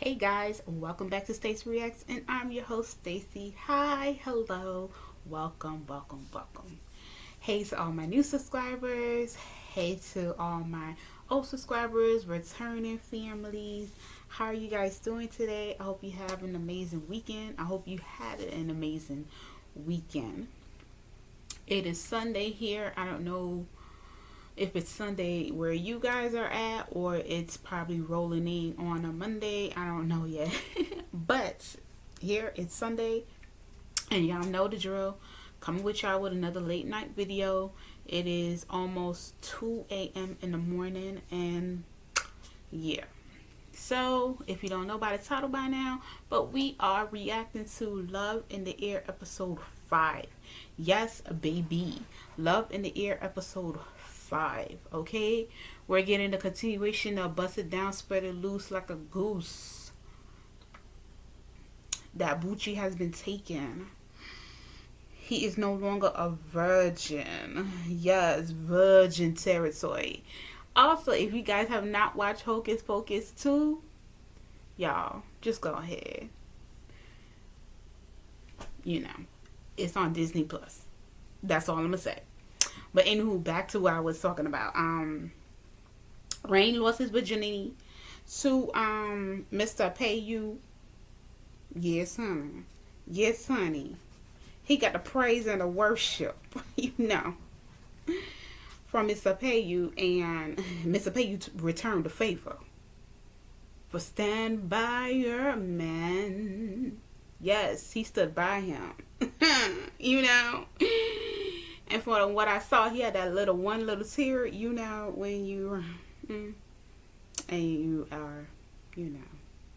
Hey guys, welcome back to Stacy'sReacts, and I'm your host Stacy. Hi, hello, welcome. Hey to all my new subscribers. Hey to all my old subscribers, returning families. How are you guys doing today? I hope you have an amazing weekend. I hope you had an amazing weekend. It is Sunday here. I don't know if it's Sunday where you guys are at, or it's probably rolling in on a Monday. I don't know yet. But here it's Sunday, and y'all know the drill. Coming with y'all with another late night video. It is almost 2 a.m. in the morning, and yeah. So, if you don't know by the title by now, but we are reacting to Love in the Air episode 5. Yes, baby. Love in the Air episode 5. Okay? We're getting the continuation of Bust It Down, Spread It Loose Like a Goose. That Bucci has been taken. He is no longer a virgin. Yes, virgin territory. Also, if you guys have not watched Hocus Pocus 2, y'all, just go ahead. You know, it's on Disney Plus. That's all I'm gonna say. But anywho, back to what I was talking about. Rain lost his virginity to Mr. Payu. Yes, honey. Yes, honey. He got the praise and the worship, you know, from Mr. Payu, and Mr. Payu returned the favor. For stand by your man. Yes, he stood by him. You know. And from what I saw, he had that one little tear, you know, when you and you are, you know.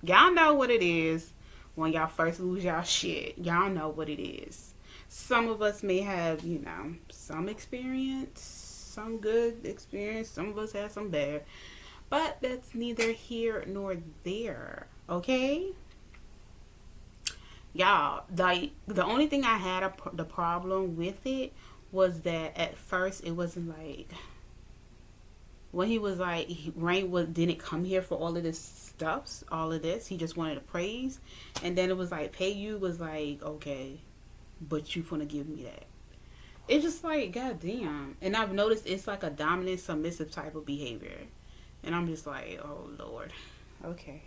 Y'all know what it is when y'all first lose y'all shit. Y'all know what it is. Some of us may have, you know, some experience, some good experience. Some of us have some bad. But that's neither here nor there, okay? Y'all, like, the only thing I had the problem with it was that at first it wasn't like, when he was like, Rain didn't come here for all of this stuff, all of this. He just wanted to praise. And then it was like, Payu was like, okay, but you gonna give me that. It's just like, goddamn. And I've noticed it's like a dominant, submissive type of behavior. And I'm just like, oh, Lord. Okay.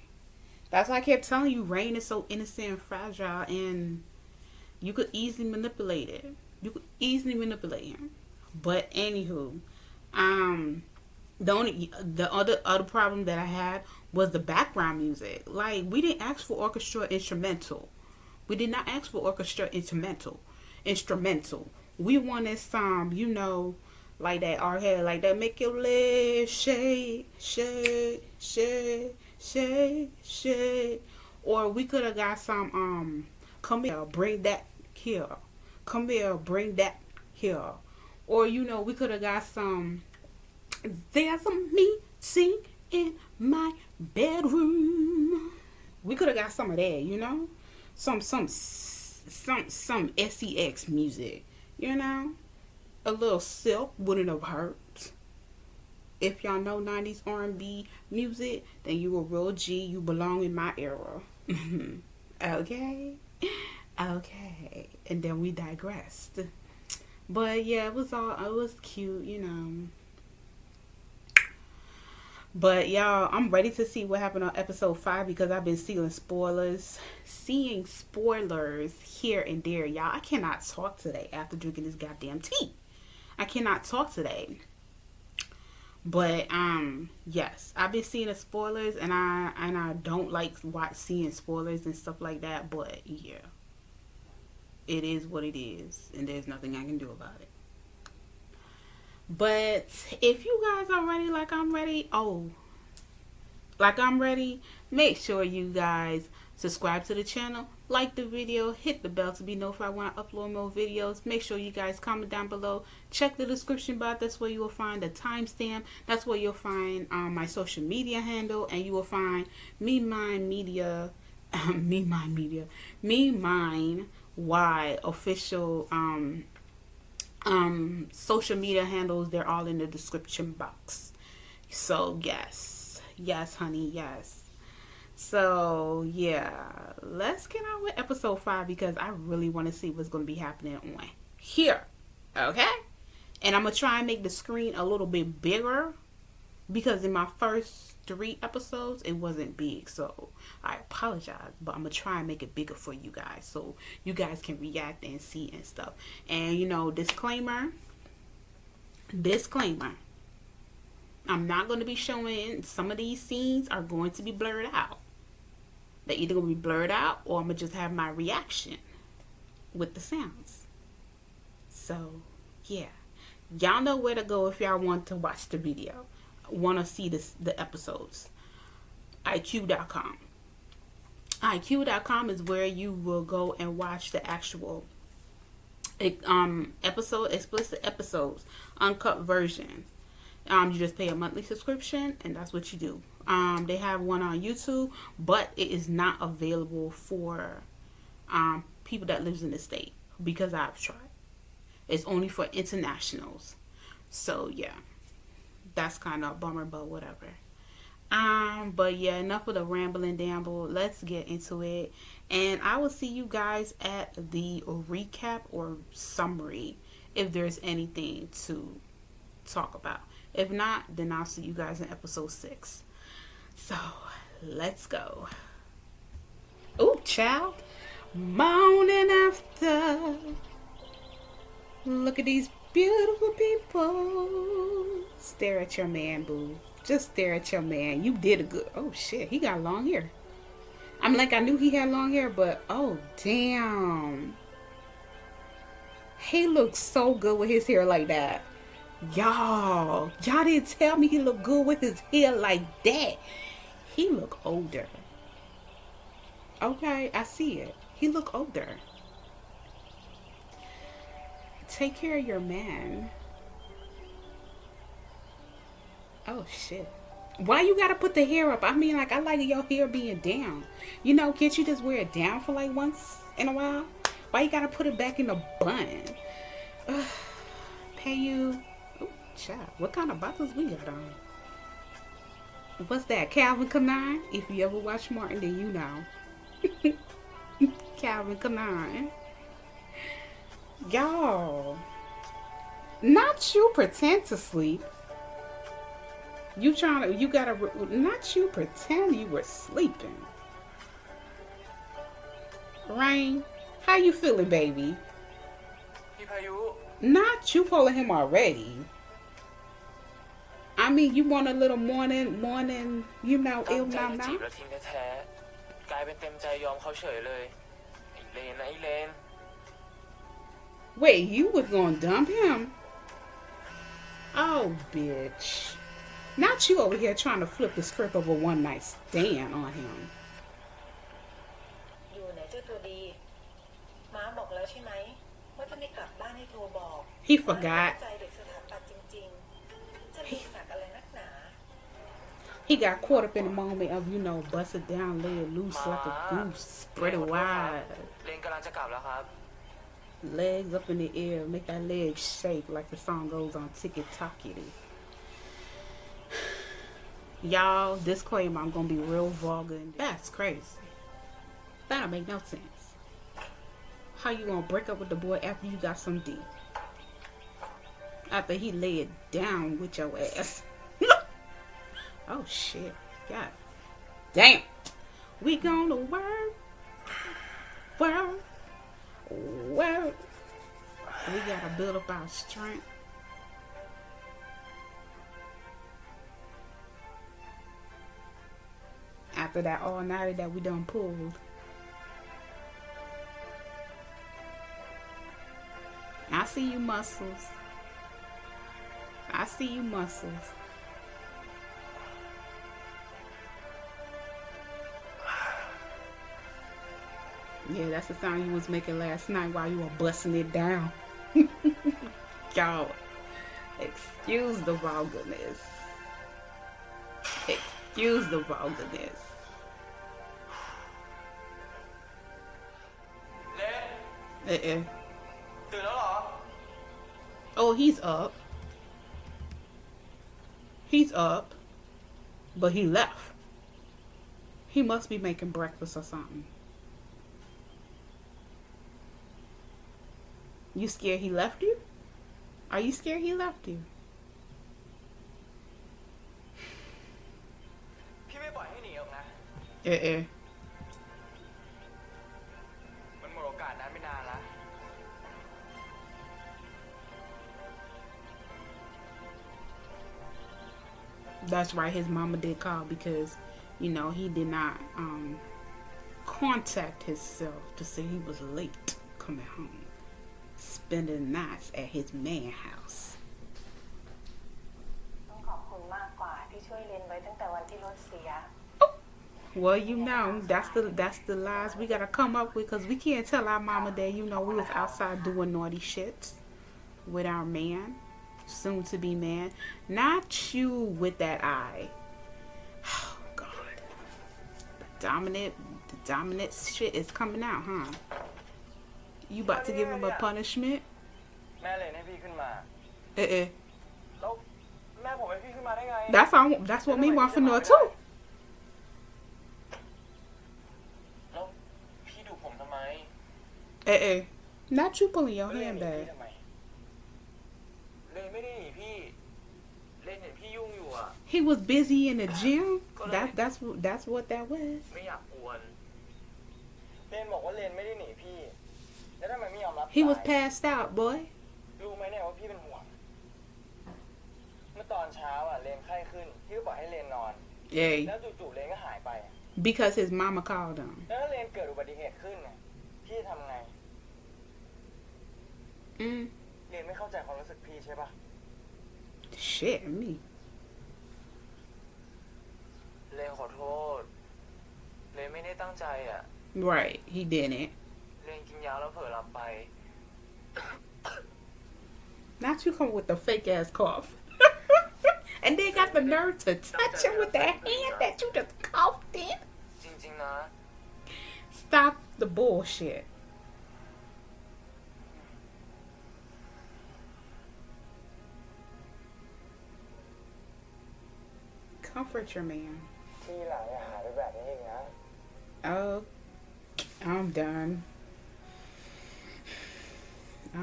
That's why I kept telling you, Rain is so innocent and fragile, and you could easily manipulate it. You could easily manipulate him. But anywho, the other problem that I had was the background music. Like, we didn't ask for orchestra instrumental. We did not ask for orchestra instrumental. We wanted some, you know, like that our head, like that make your legs shake. Or we could have got some come here, bring that here. Come here, bring that here. Or, you know, we could have got some, there's a meeting in my bedroom. We could have got some of that, you know? Some SEX music, you know? A little Silk wouldn't have hurt. If y'all know 90s R&B music, then you a real G. You belong in my era. Okay? Okay. And then we digressed. But yeah, it was cute, you know. But y'all, I'm ready to see what happened on episode 5, because I've been seeing spoilers here and there. Y'all, I cannot talk today after drinking this goddamn tea. I cannot talk today. But yes, I've been seeing the spoilers, and I don't like seeing spoilers and stuff like that. But yeah, it is what it is, and there's nothing I can do about it. But if you guys are ready like I'm ready, make sure you guys subscribe to the channel, like the video, hit the bell to be notified when I upload more videos. Make sure you guys comment down below. Check the description box. That's where you will find the timestamp. That's where you'll find my social media handle, and you will find Me Mine Y official social media handles. They're all in the description box. So yes, honey, yes. So yeah, let's get on with episode 5 because I really want to see what's going to be happening on here. Okay? And I'm going to try and make the screen a little bit bigger because in my first 3 episodes it wasn't big. So I apologize, but I'm going to try and make it bigger for you guys so you guys can react and see and stuff. And you know, disclaimer, I'm not going to be showing, some of these scenes are going to be blurred out. They're either going to be blurred out or I'm going to just have my reaction with the sounds. So, yeah. Y'all know where to go if y'all want to watch the video. Want to see the episodes. iq.com. iq.com is where you will go and watch the actual explicit episodes, uncut version. You just pay a monthly subscription and that's what you do. They have one on YouTube, but it is not available for people that lives in the state because I've tried. It's only for internationals. So yeah, that's kind of a bummer, but whatever. But yeah, enough of the rambling damble. Let's get into it. And I will see you guys at the recap or summary if there's anything to talk about. If not, then I'll see you guys in episode 6. So, let's go. Ooh, child. Morning after. Look at these beautiful people. Stare at your man, boo. Just stare at your man. You did a good. Oh, shit. He got long hair. I'm like, I knew he had long hair, but oh, damn. He looks so good with his hair like that. Y'all didn't tell me he looked good with his hair like that. He look older. Okay, I see it. He look older. Take care of your man. Oh shit. Why you gotta put the hair up? I mean, like, I like your hair being down. You know, can't you just wear it down for like once in a while? Why you gotta put it back in a bun? Payu. Oh, child. What kind of bottles we got on? What's that? Calvin Klein? If you ever watch Martin, then you know. Calvin Klein. Y'all. Not you pretend to sleep. You gotta, not you pretend you were sleeping. Rain, how you feeling, baby? Not you pulling him already. I mean, you want a little morning, you know, ill now. Wait, you was gonna dump him? Oh, bitch. Not you over here trying to flip the script of a one night stand on him. He forgot. He got caught up in the moment of, you know, bust it down, lay it loose like a goose, spread it wide. Legs up in the air, make that leg shake like the song goes on Ticky-Tockity. Y'all, disclaimer, I'm gonna be real vulgar. That's crazy. That'll make no sense. How you gonna break up with the boy after you got some D? After he lay it down with your ass. Oh shit. God damn. We gonna work. We gotta build up our strength. After that all-nighter that we done pulled. I see you muscles. I see you muscles. Yeah, that's the sound you was making last night while you were busting it down. Y'all, excuse the vulgarness. Excuse the vulgarness. Oh, he's up. He's up. But he left. He must be making breakfast or something. You scared he left you? Are you scared he left you? พี่ไม่ปล่อยให้หนีหรอกนะ Eh. มันหมดโอกาสนั้นไม่นานละ That's right, his mama did call because, you know, he did not contact himself to say he was late coming home, spending nights at his man house. ต้องขอบคุณมากกว่าที่ช่วยเรียนไว้ตั้งแต่วันที่รถเสีย Well, you know, that's the lies we gotta come up with, because we can't tell our mama that, you know, we was outside doing naughty shit with our man, soon to be man. Not you with that eye. Oh God, the dominant shit is coming out, huh? You about to give him a punishment? แม่เลยให้พี่ขึ้นมา Eh. แล้วแม่ผมให้พี่ขึ้นมาได้ไง That's what me want for know too. แล้วพี่ดูผมทำไม Eh. Not you pulling your เล่น hand หนีพี่ back. ทำไมเล่นไม่ได้หนีพี่เล่นเห็นพี่ยุ่งอยู่อ่ะ He was busy in the gym. That's what that was. ไม่อยากกวนเล่นบอกว่าเล่นไม่ได้หนีพี่แล้วทำไมไม่ยอมรับ He was สาย passed out, boy. รู้ไหมเนี่ยว่าพี่เป็นห่วงเมื่อตอนเช้าอ่ะเลนไข้ขึ้นพี่ก็บอกให้เลนนอน Yeah, แล้วจู่ๆเลนก็หายไป because his mama called him. แล้วถ้าเลนเกิดอุบัติเหตุขึ้นน่ะพี่ทำไง เลนไม่เข้าใจความรู้สึกพี่ใช่ปะ Shit, me. เลนขอโทษเลนไม่ได้ตั้งใจอ่ะ Right, he didn't. เลนกินยาแล้วเผลอหลับไป Not you come with the fake ass cough. And they got the nerve to touch him with that hand that you just coughed in. จริงๆนะ Stop the bullshit. Comfort your man. ที่หลังอย่าหายไปแบบนี้อีกนะ Oh, I'm done.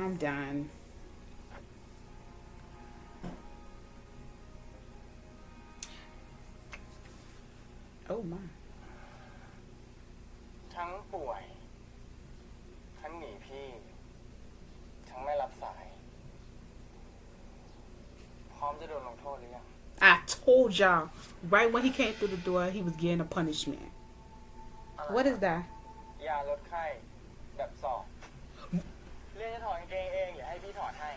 I'm done. Oh my. ทั้งป่วยทั้งหนีพี่ทั้งไม่รับสายพร้อมจะโดนลงโทษหรือยัง I told y'all, right when he came through the door, he was getting a punishment. What is that? ยาลดไข้แบบสอบเรียนจะถอดกางเกงเองอย่าให้พี่ถอดให้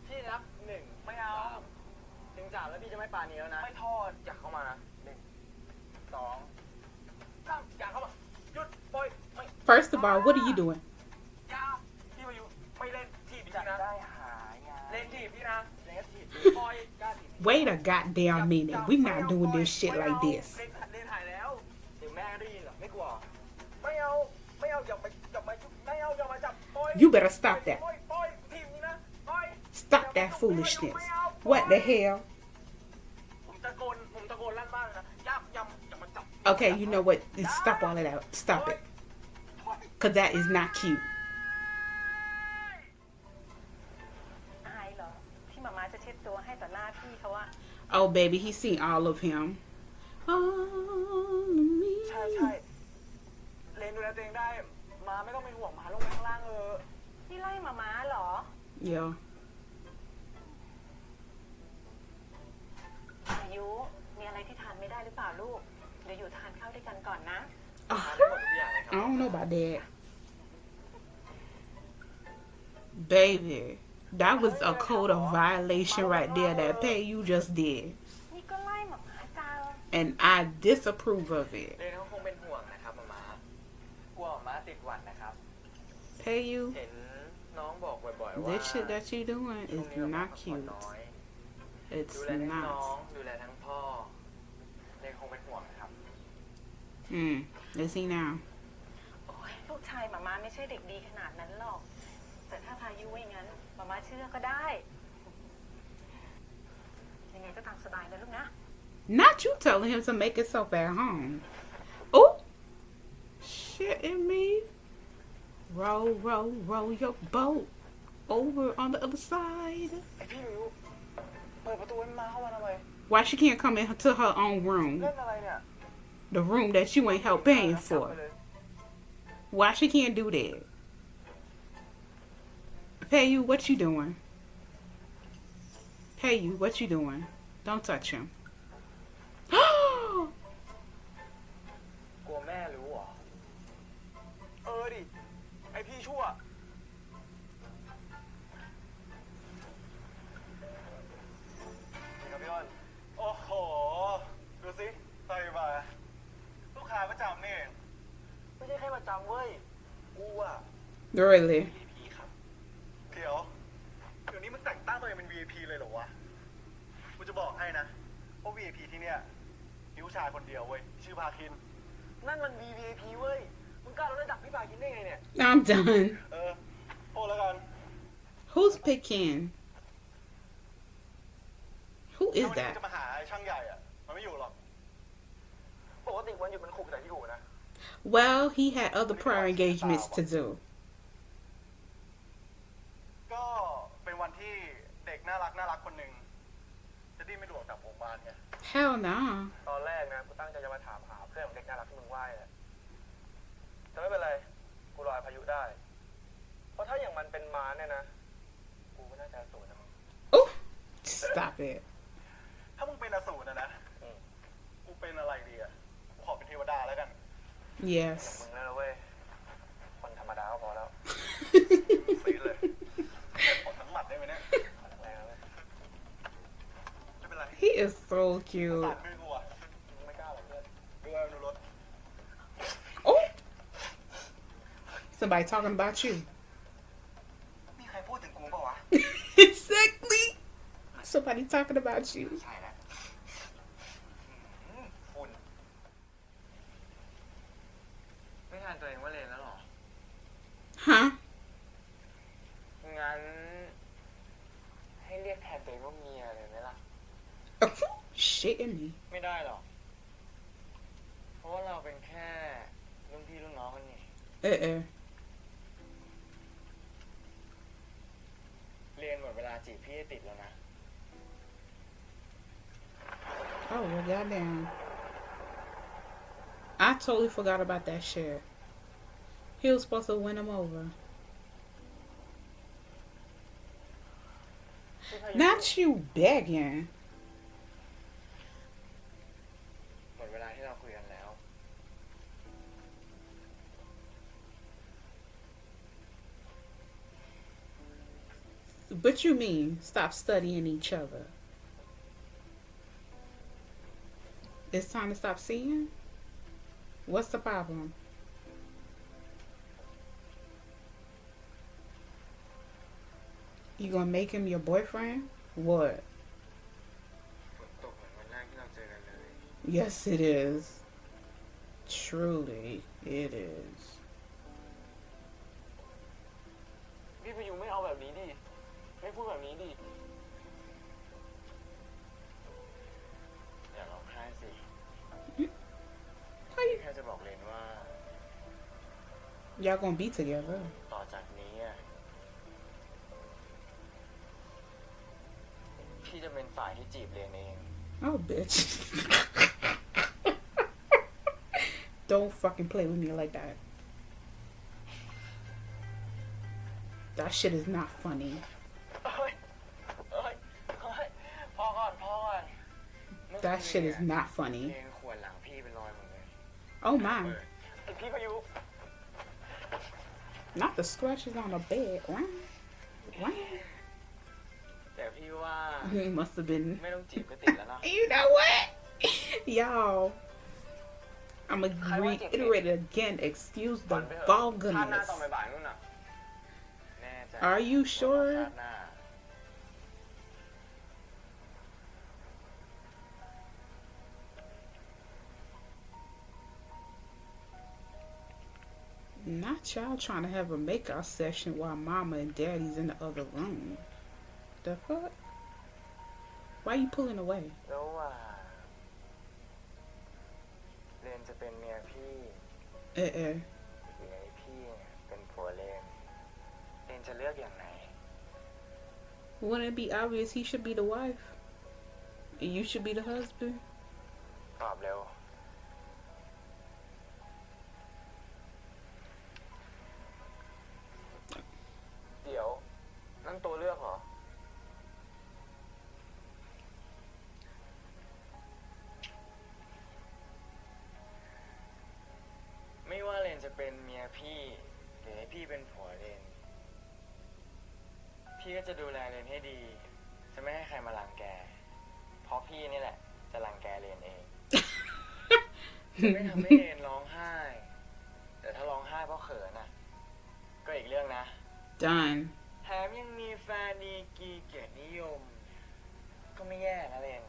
พี่นับหนึ่งไม่เอาถึงสามแล้วพี่จะไม่ปานี้แล้วนะไม่ทอดอยากเข้ามานะหนึ่งสองสามอยากเข้ามาหยุดปล่อยไม่ First of all, what are you doing? ยาพี่มาอยู่ไม่เล่นถีบพี่นะได้หายาเล่นถีบพี่นะเล่นถีบปล่อยกล้าถีบ Wait a goddamn minute. We not doing this shit like this. เล่นถ่ายแล้วเดี๋ยวแม่ได้ยินหรอไม่กลัวไม่เอาอย่ามาไม่เอาอย่ามาจับปล่อย You better stop that. ปล่อยถีบนี่นะปล่อย Stop that foolishness. What the hell? ผมตะโกนลั่นบ้านนะอย่ามาจับ Okay, you know what? Stop all of that. Stop it. Because that is not cute. อายเหรอที่หมาม้าจะเช็ดตัวให้ต่อหน้าพี่เขาอะ Oh, baby, he seen all of him. All of me. ใช่เลนดูแลตัวเองได้มาไม่ต้องเป็นห่วงมาลงไปข้างล่างนี่ไล่หมาม้าเหรอ Yeah. อายุมีอะไรที่ทานไม่ได้หรือเปล่าลูก เดี๋ยวอยู่ทานข้าวด้วยกันก่อนนะ Oh, ได้หมดทุกอย่างเลยค I รับ don't know about that. Baby, that was a code of violation right there that Payu just did. นี่ก็ไล่หมาม้าจัง And I disapprove of it. เลนเขาคงเป็นห่วงนะครับมากลัวมาติดหวัดนะครับ Payu, เห็นน้องบอกบ่อยๆว่า this shit that you doing ช่ว is งนี้เรา not พักผ่อน cute. น้อย It's ดูแลทั้งน้อง not. ดูแลทั้งพ่อเลนคงเป็นห่วงนะครับ Let's see now. โอ้ยลูกชายหมาม้าไม่ใช่เด็กดีขนาดนั้นหรอก แต่ถ้าพายุว่าอย่างนั้นหมาม้าเชื่อก็ได้ ยังไงก็ตามสบายนะลูกนะ Not you telling him to make himself at home. Oh, shit in me. Row, row, row your boat over on the other side. ไอพี่ไม่รู้เปิดประตูให้มันมาเข้ามาทำไม Why she can't come into her own room? เล่นอะไรเนี่ย The room that you ain't help paying กลับ for. ไปเลย Why she can't do that? Payu, what you doing? Payu, what you doing? Don't touch him. กลัวแม่รู้เหรอ ดิ ไอพี่ชั่ว นี่ครับพี่อ้น โอ้โห ดูสิใครมาลูกค้าประจำนี่ ไม่ใช่แค่ประจำเว้ย กูอะ Really? VIP ครับ เดี๋ยวนี้มึงแต่งตั้งตัวเองเป็น VIP เลยเหรอวะ กูจะบอกให้นะว่า VIP ที่เนี่ยมีผู้ชายคนเดียวเว้ย ชื่อพาคิน นั่นมัน VIP เว้ย มึงกล้าลดระดับพี่พาคินได้ไงเนี่ย I'm done. โทษแล้วกัน Who's picking? Who is ถ้าวันนี้ that? จะมาหาช่างใหญ่อะมันไม่อยู่หรอก ปกติวันหยุดมันคุกแต่ที่อยู่นะ Well, he had other prior engagements to do. ก็เป็นวันที่เด็กน่ารักคนหนึ่งจะดิ้นไม่หลุดออกจากวงบ้านไง Hell no. ตอนแรกนะกูตั้งใจจะมาถามหาเพื่อนของเด็กน่ารักที่มึงไหว้แหละแต่ไม่เป็นไรกูรอพายุได้ เพราะถ้าอย่างมันเป็นม้าเนี่ยนะกูก็น่าจะสูญนะมึง Oh, stop it. ถ้ามึงเป็นอสูรนะกูเป็นอะไรดีอะกูขอเป็นเทวดาแล้วกัน Yes. มึงแล้วเว้ยคนธรรมดาก็พอแล้วซีเลยขอทั้งหมัดได้ไหมเนี่ยแรงเลยไม่เป็นไร He is so สา cute. ดมือกูอะมึงไม่กล้าหรอกเพื่อนดูเอาดูรถ Oh, somebody talking about you. มีใครพูดถึงกูเปล่าวะ Exactly. Somebody talking about you. ใช่แล้วฝุ่นไม่ทานตัวเองว่าเลนแล้วหรอ Huh? งั้นให้เรียกแทนตัวเองว่าเมียเลยไหมล่ะ Oh, shitting me. ไม่ได้หรอก เพราะว่าเราเป็นแค่รุ่นพี่รุ่นน้องกันนี่ เรียนหมดเวลาจีบพี่ให้ติดแล้วนะ Oh, well, goddamn. I totally forgot about that shit. He was supposed to win him over. Not you begging. หมดเวลาที่เราคุยกันแล้ว But you mean stop studying each other? It's time to stop seeing? What's the problem? You gonna make him your boyfriend? What? ฝนตกเหมือนวันแรกที่เราเจอกันเลย Yes, it is. Truly, it is. พี่พยุงไม่เอาแบบนี้ดิ ไม่พูดแบบนี้ดิ อย่าร้องไห้สิ How you? แค่จะบอกเลนว่า Y'all gonna be together? ต่อจากนี้อะพี่จะเป็นฝ่ายที่จีบเลนเอง Oh, bitch. Don't fucking play with me like that. That shit is not funny. เฮ้ยพอก่อน That shit is not funny. เลนขวนหลังพี่เป็นรอยหมดเลย Oh my. ติดพี่พายุ Not the scratches on the bed. Wow. Wow. แต่พี่ว่า He must have been. ไม่ต้องจีบก็ติดแล้วนะ You know what? Y'all. I'm gonna reiterate it again. Excuse the ชาติหน้า vulgarness. ตอนบ่ายๆนู่นน่ะแน่ใจ Are you sure? ชาติหน้า Not y'all trying to have a makeout session while mama and daddy's in the other room. The fuck? Why you pulling away? แล้วว่าเรน นจะเป็นเมียพี่ หรือให้พี่เนี่ยเป็นผัวเรนจะเลือกอย่างไหน Wouldn't it be obvious he should be the wife and you should be the husband? ตอบเร็ว เดี๋ยว นั่นตัวเลือกเหรอ ไม่ว่าเรนจะเป็นเมียพี่หรือให้พี่เป็นผัวเรน พี่ก็จะดูแลเรนให้ดี จะไม่ให้ใครมารังแก เพราะพี่นี่แหละ จะรังแกเรนเอง จะไม่ทำให้เรนร้องไห้ แต่ถ้าร้องไห้เพราะเขินอ่ะ ก็อีกเรื่องนะ Done. แถมยังมีแฟนดีกรีเกียรตินิยม ก็ไม่แย่นะเรน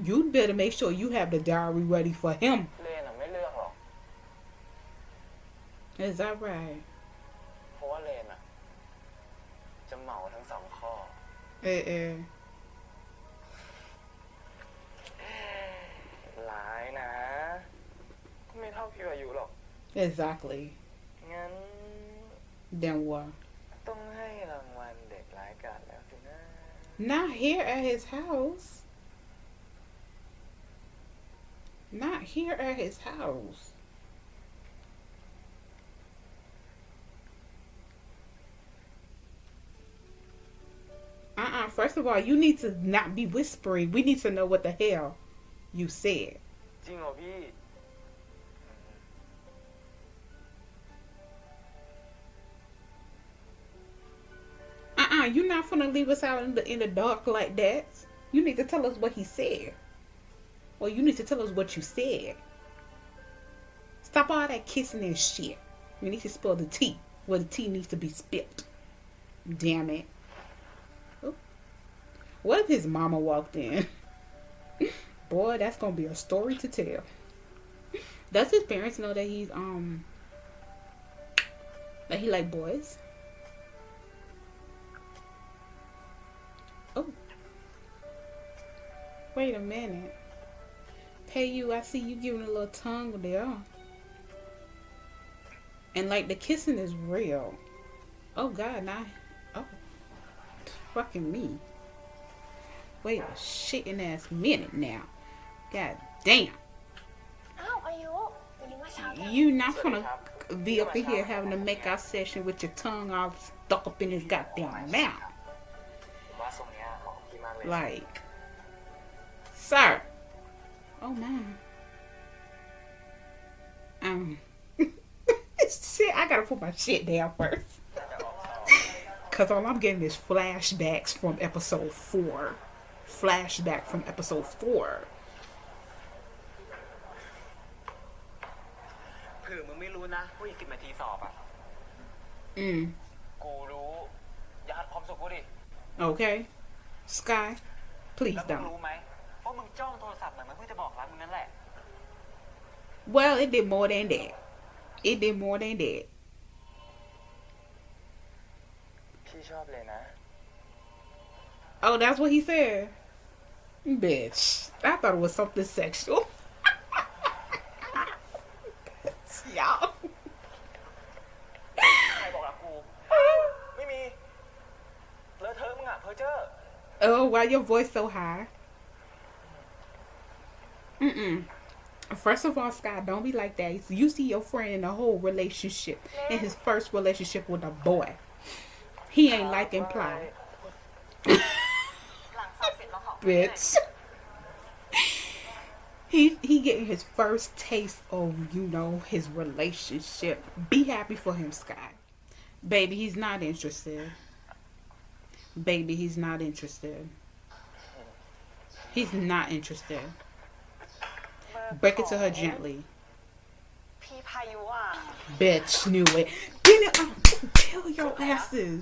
You'd better make sure you have the diary ready for him. เรนอ่ะไม่เลือกหรอก Is that right? เพราะว่าเรนอ่ะ จะเหมาทั้งสองข้อ หลายนะ ก็ไม่เท่าพี่อายุหรอก Exactly. งั้น Then what? ต้องให้รางวัลเด็กร้ายกาจแล้วสินะ Not here at his house. Not here at his house. First of all, you need to not be whispering. We need to know what the hell you said. จริงเหรอพี่ You're not gonna leave us out in the dark like that. You need to tell us what he said. Or you need to tell us what you said. Stop all that kissing and shit. We need to spill the tea where the tea needs to be spilled. Damn it. Oh. What if his mama walked in? Boy, that's gonna be a story to tell. Does his parents know that he's that he like boys? Oh. Wait a minute. Payu, I see you giving a little tongue there. And like the kissing is real. Oh God, nah. Oh. Fucking me. Wait a shitting ass minute now. God damn. You not gonna be up in here having a make out session with your tongue all stuck up in his goddamn mouth. Like, sir. Oh man. Shit, I gotta put my shit down first. Cause all I'm getting is flashbacks from episode 4. Flashback from episode 4. เผื่อมึงไม่รู้นะว่าอีก10 นาทีสอบอ่ะ กูรู้ อย่าหัดความสุขกูดิ Okay. Sky, please แล้วมึง don't. รู้ไหมว่ามึงจ้องโทรศัพท์เหมือนมันเพิ่งจะบอกรักมึงนั่นแหละ Well, it did more than that. It did more than that. พี่ชอบเลยนะ Oh, that's what he said. Bitch. I thought it was something sexual. Y'all. ใครบอกรักกู ไม่มี เลอะเทอะมึงอ่ะ เพอเจอร์ Oh, why your voice so high? First of all, Scott, don't be like that. You see your friend in a whole relationship, in his first relationship with a boy. He ain't like imply. Bitch. He getting his first taste of, you know, his relationship. Be happy for him, Sky. Baby, he's not interested. Baby, he's not interested. He's not interested. Break it to her gently. พี่พายุอ่ะ Bitch, knew it. Didn't I tell your asses?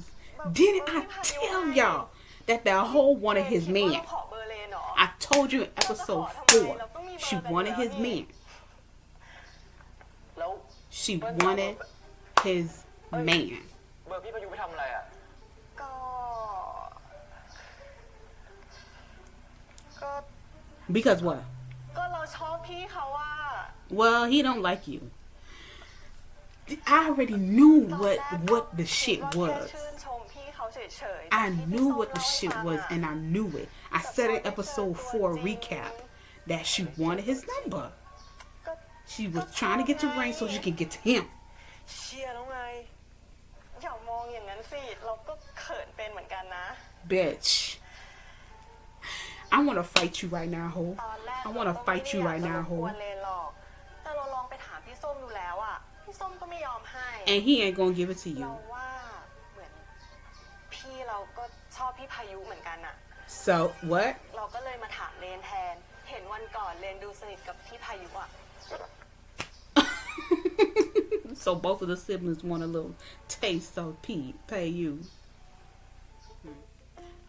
Didn't I tell y'all that the whole wanted his man? I told you in episode 4. She wanted his man. She wanted his man. เบอร์พี่พายุไปทำอะไรอ่ะ ก็ Because what? ก็ Well, he don't like you. I already knew what the shit คิด was. ว่าแค่ชื่นชมพี่เขาเฉยๆ I knew what the shit was, and I knew it. I said in episode 4 recap that she wanted his number. She was trying to get to Rain so she could get to him. เชียร์แล้วไง อย่ามองอย่างนั้นสิเราก็เขินเป็นเหมือนกันนะ Bitch. I want to fight you right now, ho. ตอนแรก I want to fight you right now, กว ho. นเลนหรอกแต่เราลองไปถามพี่ส้มดูแล้วอ่ะพี่ส้มก็ไม่ยอมให้ And he ain't gonna give it to เรา you. ว่าเหมือนพี่เราก็ชอบพี่พายุเหมือนกันอ่ะ So, what? เราก็เลยมาถามเลนแทน เห็นวันก่อนเลนดูสนิทกับพี่พายุอ่ะ So both of the siblings want a little taste of Peat. Pay you.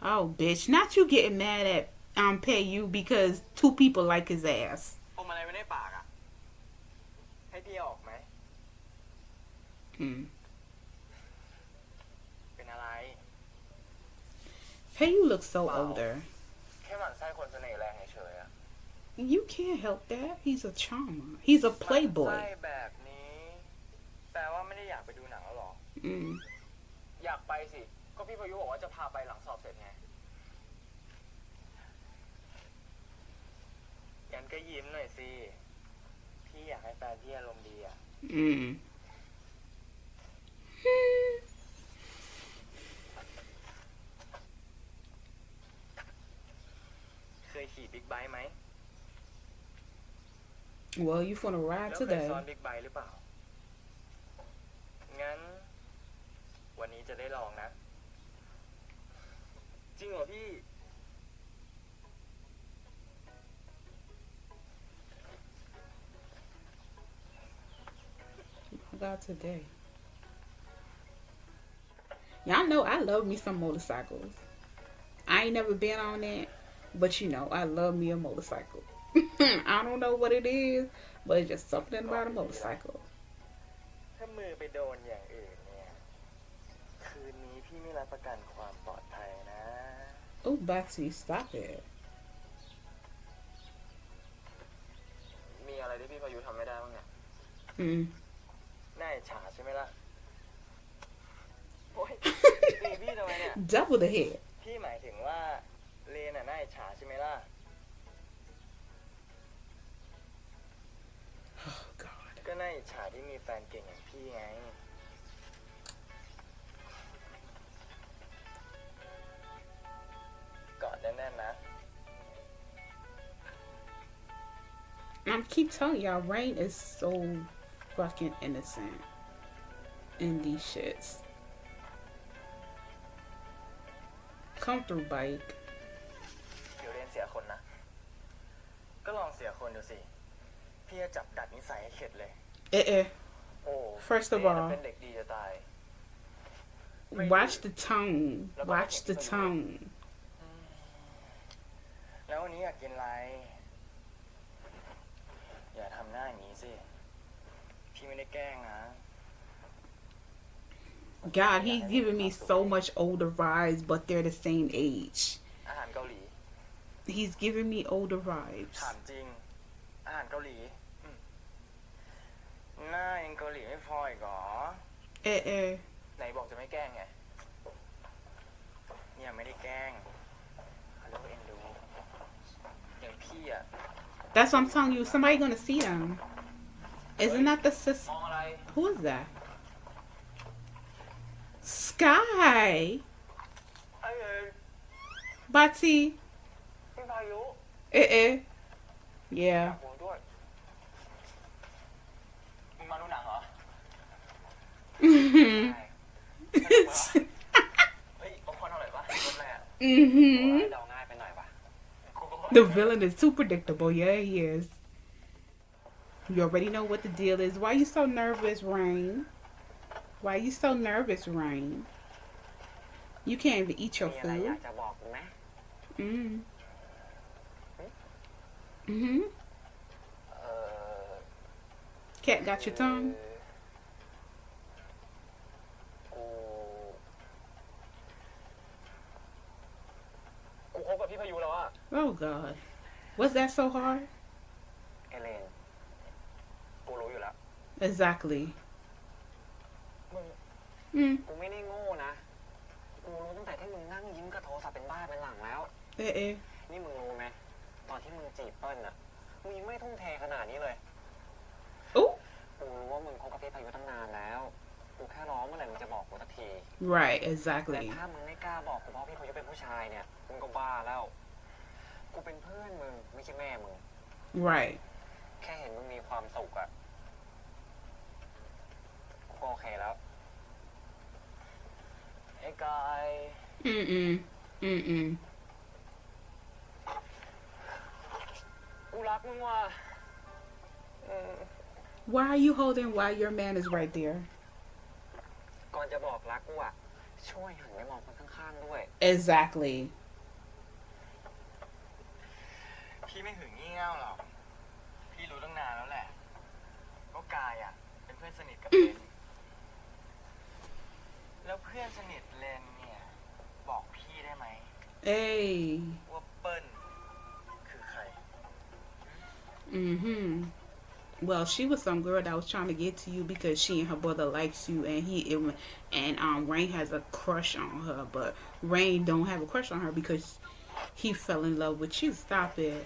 Oh, bitch. Not you getting mad at Pay you because two people like his ass. อมอะไรไว้ในปากอ่ะ ให้พี่ออกไหม Hmm. เป็นอะไร Pay you looks so older. แค่หมั่นไส้คนเสน่ห์แรงเฉยๆอ่ะ You can't help that. He's a charmer. He's a หมั่นไส้ playboy. แบบนี้ แปลว่าไม่ได้อยากไปดูหนังแล้วหรอ Mm. อยากไปสิ ก็พี่พายุบอกว่าจะพาไปหลังสอบเสร็จไงงั้นก็ยิ้มหน่อยสิ พี่อยากให้แฟนพี่อารมณ์ดีอ่ะ Mm. เคยขี่บิ๊กไบค์ไหม Well, you finna แล้ ride วเคย today. ซ้อนบิ๊กไบค์หรือเปล่า งั้น วันนี้จะได้ลองนะ จริงเหรอพี่ I got today. Y'all know I love me some motorcycles. I ain't never been on it, but you know, I love me a motorcycle. I don't know what it is, but it's just something about a motorcycle. ถ้ามือไปโดนอย่างอื่นเนี่ย คืนนี้พี่ไม่รับประกันความปลอดภัยนะ Oh, Betsy, stop it. มีอะไรที่พี่พายุทำไม่ได้บ้างเนี่ย Hmm. น่าอิจฉาใช่ไหมล่ะ โอ้ยตีพี่ทำไมเนี่ย Double the head. พี่หมายถึงว่าเลนน่ะน่าอิจฉาใช่ไหมล่ะ Oh, God. ก็น่าอิจฉาที่มีแฟนเก่งอย่างพี่ไง กอดแน่นๆนะ I keep telling y'all, Rain is so fucking innocent in these shits. Come through, bike. เดี๋ยวเรียนเสียคนนะ ก็ลองเสียคนดูสิ พี่จะจับดัดนิสัยให้เข็ดเลย โอ้ First of เลน all, น่ะเป็นเด็กดีจะตาย watch the tone. Watch the tone. แล้ววันนี้อยากกินอะไร อย่าทำหน้าอย่างนี้สิ พี่ไม่ได้แกล้งนะ God, he's giving me so much older vibes, but they're the same age. อาหารเกาหลี He's giving me older vibes. ถามจริง อาหารเกาหลีหน้าเองเกาหลีไม่พออีกเหรอ ไหนบอกจะไม่แกล้งไง เนี่ยไม่ได้แกล้งเขาเรียกว่าเอ็นดู อย่างพี่อะ That's what I'm telling you. Somebody gonna see them. Isn't that the sis? มองอะไร Who is that? Sky. ไอ้เอ๋ย Bati. พี่พายุ Yeah. โอ้ด้วยมึงมาดูหนังเหรอ Mhm. เฮ้ยเอาคนเท่าไหร่ปะคนแรก Mhm. เดาง่ายไปหน่อยปะ The villain is too predictable. Yeah, he is. You already know what the deal is. Why you so nervous, Rain? Why you so nervous, Rain? You can't even eat your มีอะไรอยา food. กจะบอกกูไหม Mm. Mhm. เออ Cat got your tongue. กูคบกับพี่พายุแล้วอะ Oh God. Was that so hard? เอเลน exactly มึง mm กูไม่ได้โง่นะกูรู้ตั้งแต่ที่มึงนั่งยิ้มกับโทรศัพท์เป็นบ้าเป็นหลังแล้ว eh นี่มึงรู้ไหมตอนที่มึงจีบเปิ้ลน่ะมึงยังไม่ทุ่มเทขนาดนี้เลย oh กูรู้ว่ามึงคบกับพี่พายุตั้งนานแล้วกูแค่รอเมื่อไหร่มึงจะบอกกูสักที right แต่ exactly ถ้ามึงไม่กล้าบอกกูเพราะพี่พายุเป็นผู้ชายเนี่ยมึงก็บ้าแล้วกูเป็นเพื่อนมึงไม่ใช่แม่มึง right แค่เห็นมึงมีความสุขอะกูก็โอเคแล้วไอ้กาย mm-mm mm-mm กูรักมึงว่ะ why are you holding while your man is right there ก่อนจะบอกรักกูอะช่วยหันไปมองคนข้างๆด้วย exactly พี่ไม่หึงงี่เง่าหรอกพี่รู้ตั้งนานแล้วแหละก็กายอะเป็นเพื่อนสนิทกับเลนแล้วเพื่อนสนิทเลนเนี่ยบอกพี่ได้ไหม hey ว่าเปิ้ลคือใคร mm-hmm well she was some girl that was trying to get to you because she and her brother likes you and Rain has a crush on her but Rain don't have a crush on her because he fell in love with you stop it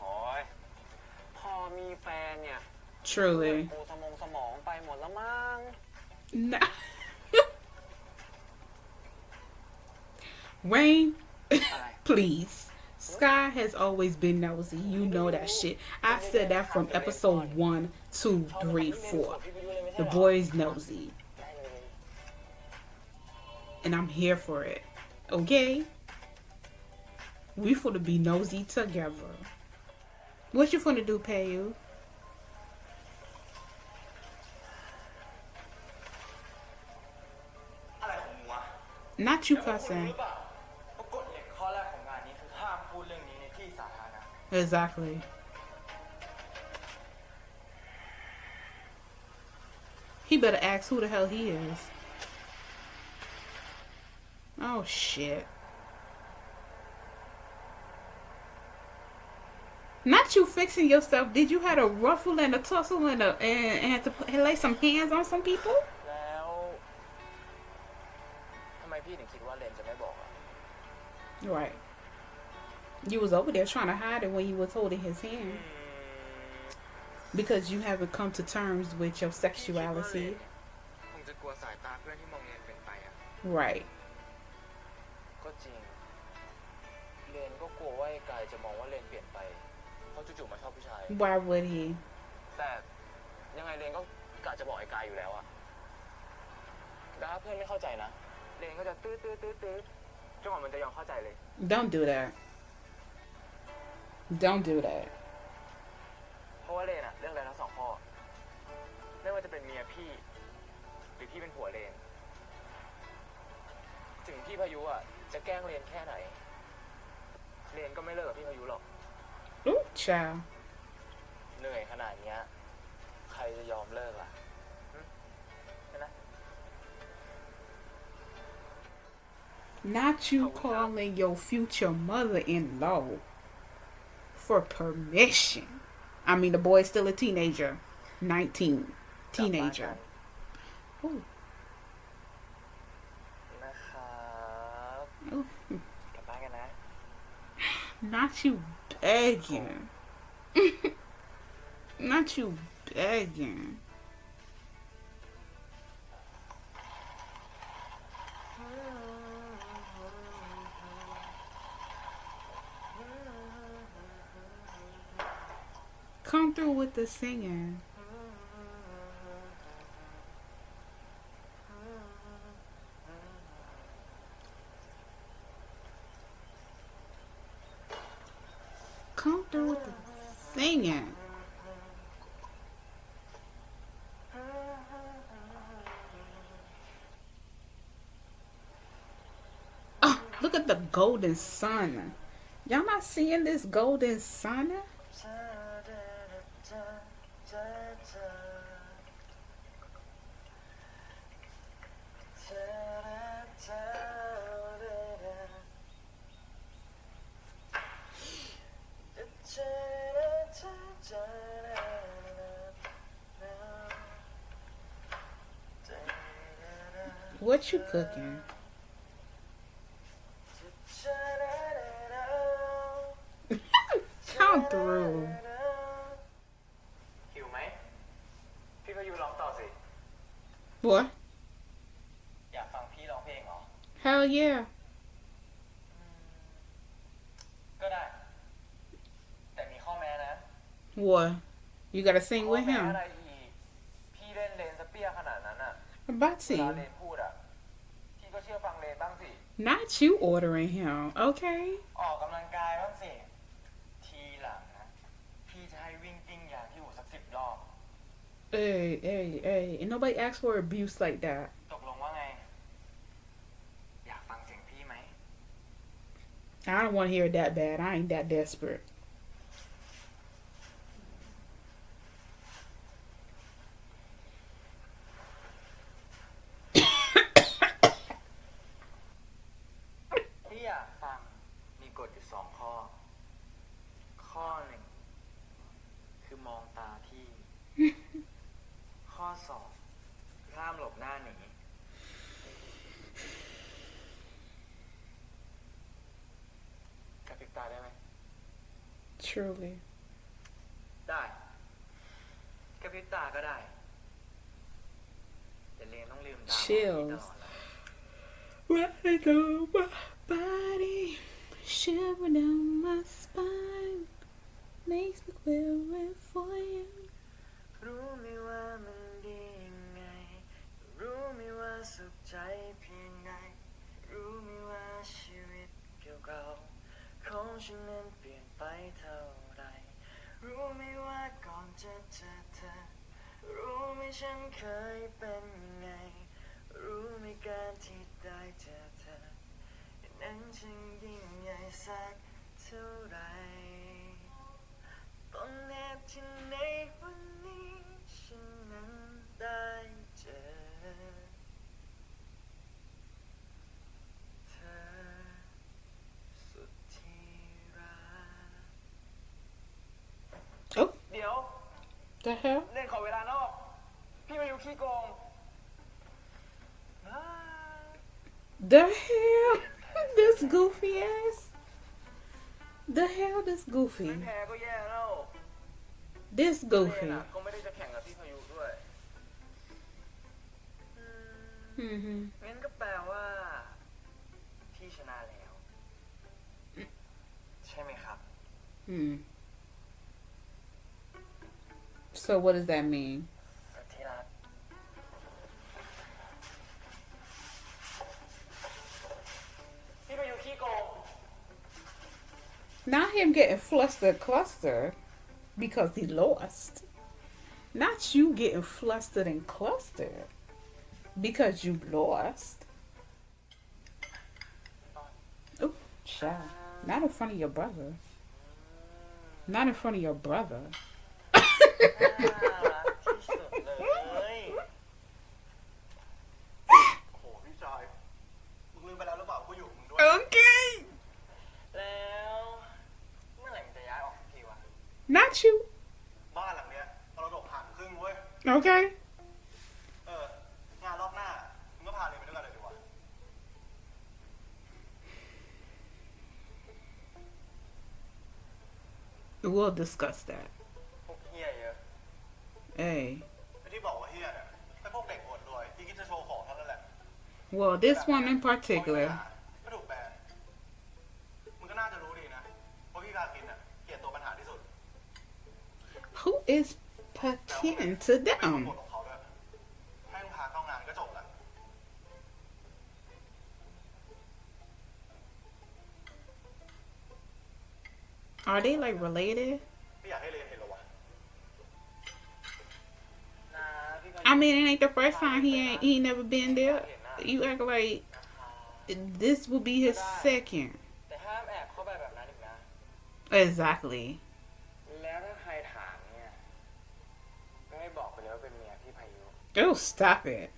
โอ้ยพอมีแฟนเนี่ย truly กูสมองไปหมดแล้วมั้ง nah. Rain please Sky has always been nosy. You know that shit. I said that from episode 1, 2, 3, 4. The boy is nosy. And I'm here for it. Okay? We finna be nosy together. What you finna do, Payu? อะไรของมึงวะ Not you cussing. รู้เปล่าว่ากฎเหล็กข้อแรกของงานนี้คือห้ามพูดเรื่องนี้ในที่สาธารณะ Exactly. He better ask who the hell he is. Oh shit. Not you fixing yourself. Did you have a ruffle and a tussle and have to lay some hands on some people? แล้วทำไมพี่ถึงคิดว่าเลนจะไม่บอกอ่ะ Right. You was over there trying to hide it when you was holding his hand. Because you haven't come to terms with your sexuality. คงจะกลัวสายตาเพื่อนที่มองเลนเป็นไปอ่ะ Right. ก็จริงเลนก็กลัวว่าไอ้กายจะมองว่าเลนเปลี่ยนไปเพราะจู่ๆมาชอบผู้ชาย Why would he? แต่ยังไงเลนก็กะจะบอกไอ้กายอยู่แล้วอะแต่ถ้าเพื่อนไม่เข้าใจนะเลนก็จะตื้อจนกว่ามันจะยอมเข้าใจเลย Don't do that. Don't do that. เพราะว่าเลนอะเลือกอะไรทั้งสองข้อไม่ว่าจะเป็นเมียพี่หรือพี่เป็นผัวเลนถึงพี่พายุอะจะแกล้งเลนแค่ไหนเลนก็ไม่เลิกกับพี่พายุหรอก Ooh, child. เหนื่อยขนาดเนี้ยใครจะยอมเลิกล่ะใช่ไหม Not you calling your future mother-in-law for permission. I mean, the boy's still a teenager. 19. Teenager. Ooh. นะครับ Ooh. กลับบ้านกันนะ Not you begging. Not you begging. Come through with the singing. Come through with the singing. Oh, look at the golden sun. Y'all not seeing this golden sun? What you cooking? Come through. หิวไหมพี่พายุร้องต่อสิ Boy. อยากฟังพี่ร้องเพลงเหรอ Hell yeah. ก็ได้ แต่มีข้อแม้นะ What? You gotta sing ข้อ with แม้ him. อะไรอีกพี่เล่นเลนสเปียขนาดนั้นอ่ะ เว Batsy. ลาเลนพูดอ่ะพี่ก็เชื่อฟังเลนบ้างสิ Not you ordering him. Okay. ออกกำลังกายบ้างสิ ทีหลังนะ พี่จะให้วิ่งกิ้งยางที่อู่สัก10 รอบ Hey. Ain't nobody asked for abuse like that. ตกลงว่าไง อยากฟังเสียงพี่ไหม I don't want to hear it that bad. I ain't that desperate. พี่อยากฟังมีกฎอยู่2 ข้อ ข้อ 1 คือมองตาพี่ ข้อ 2 ห้ามหลบหน้าหนีกระพริบตาได้ไหม Truly. ได้กระพริบตาก็ได้แต่เลนต้องลืมตา Chills. ตลอดเลย Right on my body, shiver down my spine, makes me quivering for you. รู้ไหมว่ามันดียังไง รู้ไหมว่าสุขใจเพียงไหน รู้ไหมว่าชีวิตเก่าๆของฉันนั้นเปลี่ยนไปเท่าไร รู้ไหมว่าก่อนจะเจอเธอ รู้ไหมฉันเคยเป็นยังไง รู้ไหมการที่ได้เจอเธอนั้นช่างยิ่งใหญ่สักเท่าไรต้องแนบที่ในวันนี้ฉันนั้นได้เจอเธอสุดที่รัก Oh, เดี๋ยว the hell? เล่นขอเวลานอก พี่มาอยู่ขี้โกง The hell? This goofy ass? The hell, this ไม่ goofy? แพ้ก็แย่แล้ว This เล่น goofy. อะก็ไม่ได้จะแข่งกับพี่พายุด้วย Mm-hmm. งั้นก็แปลว่าพี่ชนะแล้ว ใช่ไหมครับ Hmm. So what does that mean? สุดที่รักพี่พายุขี้โกง Not him getting flustered cluster because he lost. Not you getting flustered and clustered because you lost. Oh, child. Not in front of your brother. Not in front of your brother. น่ารักที่สุดเลย โอ้โหพี่ชาย มึงลืมไปแล้วหรือเปล่ากูอยู่กับมึงด้วย Okay. แล้วเมื่อไหร่มันจะย้ายออกสักทีวะ Not you. บ้านหลังเนี้ยมรดกหักครึ่งเว้ย Okay. งานรอบหน้า มึงก็พาเรียนไปด้วยกันเลยดีกว่า We'll discuss that. พวกเฮียเยอะ Hey. ไอ้ที่บอกว่าเฮียเนี่ยไอ้พวกเด็กอวดรวยที่คิดจะโชว์ของเท่านั้นแหละ Well, this one in particular. ไม่ถูกแบนมึงก็น่าจะรู้ดีนะว่าพี่พาคินอ่ะเกลียดตัวปัญหาที่สุด Who is Paquin to เป็น them? บทของเขาด้วยให้มึงพาเข้างานก็จบละ Are they like related? ไม่อยากให้เรียนเห็นหรอวะ นะพี่พายุ I mean, it ain't the first time he never been there. You act like this will be his second. แต่ห้ามแอบเข้าไปแบบนั้นอีกนะ Exactly. แล้วถ้าใครถามเนี่ยก็ให้บอกไปเลยว่าเป็นเมียพี่พายุ Oh, stop it.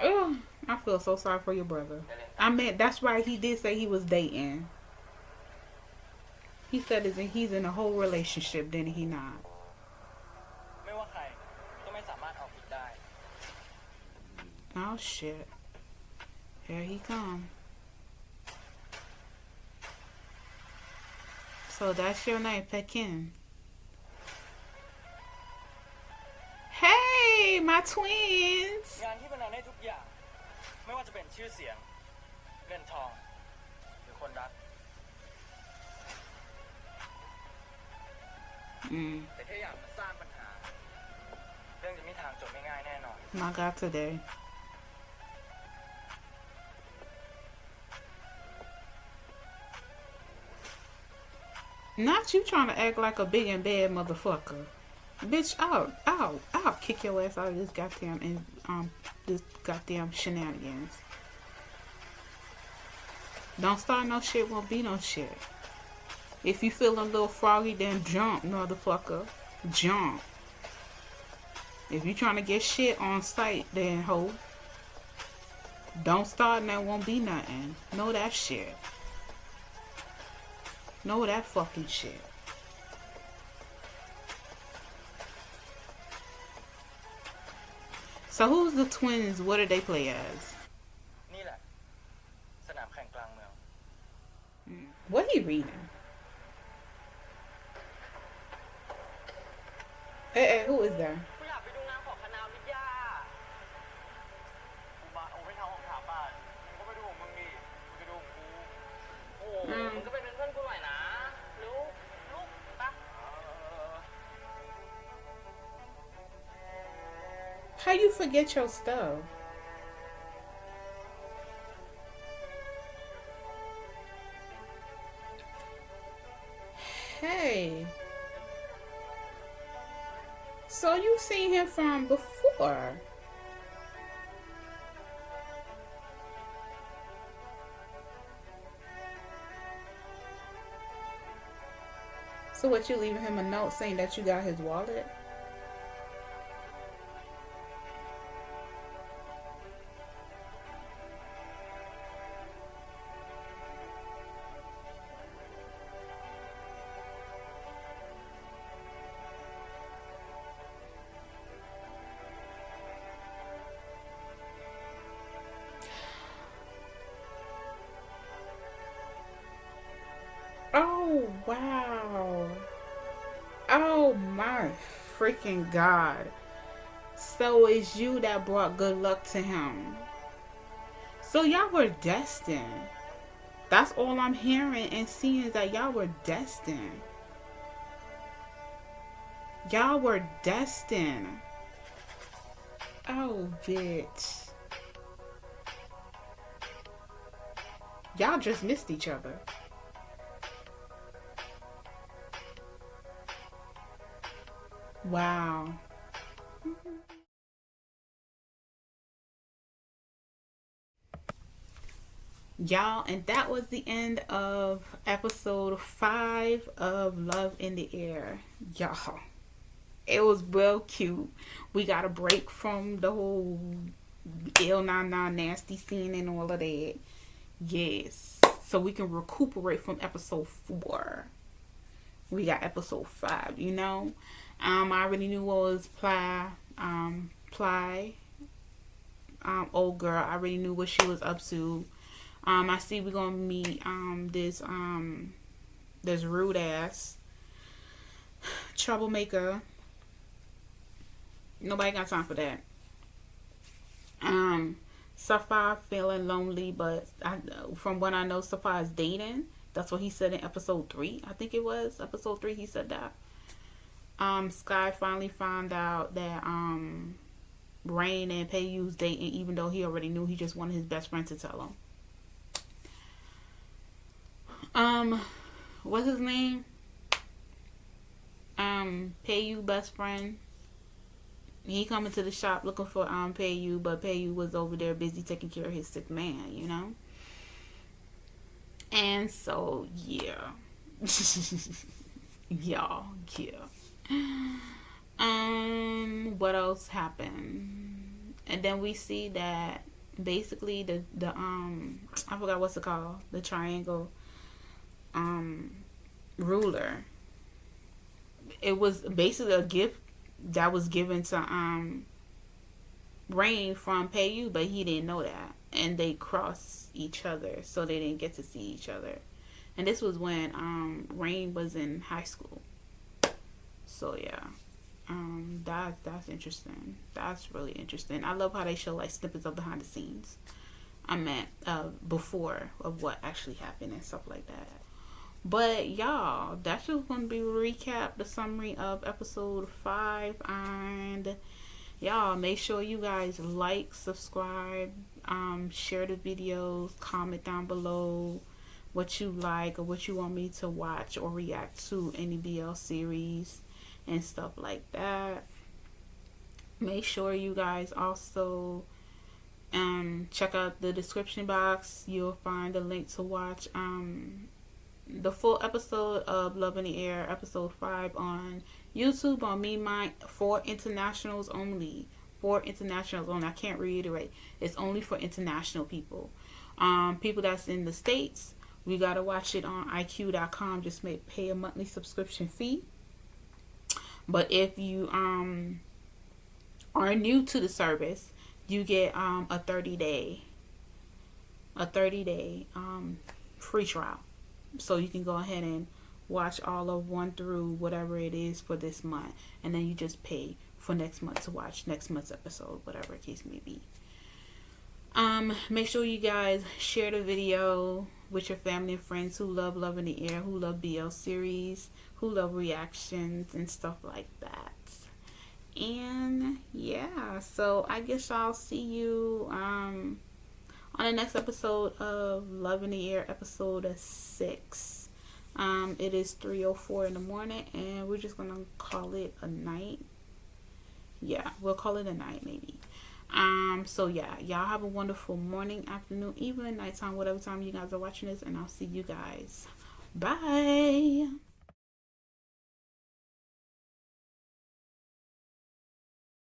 Oh, I feel so sorry for your brother. I mean, that's right. He did say he was dating. He said he's in a whole relationship, then he not. Oh shit. Here he come. So that's your name, Pekin. Hey, my twins. งานที่พนันได้ทุกอย่างไม่ว่าจะเป็นชื่อเสียงเงินทองหรือคนรักแต่แค่อยากมาสร้างปัญหาเรื่องจะไม่ทางจบง่ายๆแน่นอน My God, today. Not you trying to act like a big and bad motherfucker. Bitch, I'll kick your ass out of this goddamn shenanigans. Don't start no shit, won't be no shit. If you feeling a little froggy, then jump, motherfucker. Jump. If you trying to get shit on sight, then ho. Don't start and there won't be nothing. Know that shit. Know that fucking shit. So who's the twins? What do they play as? นี่แหละสนามแข่งกลางเมือง What he reading? Hey, who is that? กูอยากไปดูงานของคณะวิทยากูมาเอาไปทำของถามบ้านมึงก็ไปดูของมึงดิมึงจะดูของกูโอ้มึงก็ไปเป็นเพื่อนกูหน่อยนะลูกปะ How you forget your stuff? Hey. So you seen him from before? So what, you leaving him a note saying that you got his wallet? Oh, wow. Oh, my freaking God. So it's you that brought good luck to him. So y'all were destined. That's all I'm hearing and seeing is that y'all were destined. Y'all were destined. Oh, bitch. Y'all just missed each other. Wow. Y'all, and that was the end of episode 5 of Love in the Air. Y'all, it was real cute. We got a break from the whole L99 nasty scene and all of that. Yes. So we can recuperate from episode 4. We got episode 5, you know. I already knew what was old girl. I already knew what she was up to. I see we're gonna meet this rude ass troublemaker. Nobody got time for that. Safa feeling lonely, but from what I know, Safa is dating. That's what he said in episode 3. I think it was episode 3. He said that. Sky finally found out that Rain and Payu's dating, even though he already knew. He just wanted his best friend to tell him. What's his name? Payu best friend. He coming to the shop looking for Payu, but Payu was over there busy taking care of his sick man, you know. And so yeah. Y'all, yeah. What else happened? And then we see that basically the I forgot what's it called, the triangle ruler. It was basically a gift that was given to Rain from Payu, but he didn't know that, and they crossed each other, so they didn't get to see each other. And this was when Rain was in high school. So yeah, that's interesting. That's really interesting. I love how they show like snippets of behind the scenes. I meant before of what actually happened and stuff like that. But y'all, that's just gonna be a recap, the summary of episode 5. And y'all, make sure you guys like, subscribe, share the videos, comment down below what you like or what you want me to watch or react to, any BL series and stuff like that. Make sure you guys also check out the description box. You'll find a link to watch the full episode of Love in the Air episode 5 on YouTube on memindy for internationals only. For internationals only. I can't reiterate. It's only for international people. People that's in the States, we gotta watch it on iq.com. Just pay a monthly subscription fee. But if you are new to the service, you get a 30-day free trial. So you can go ahead and watch all of 1 through whatever it is for this month, and then you just pay for next month to watch next month's episode, whatever the case may be. Make sure you guys share the video with your family and friends who love Love in the Air, who love BL series, who love reactions and stuff like that. And yeah, so I guess I'll see you on the next episode of Love in the Air episode 6. It is 3:04 in the morning, and we're just gonna call it a night. Yeah, we'll call it a night maybe. So yeah, y'all have a wonderful morning, afternoon, evening, nighttime, whatever time you guys are watching this, and I'll see you guys. Bye.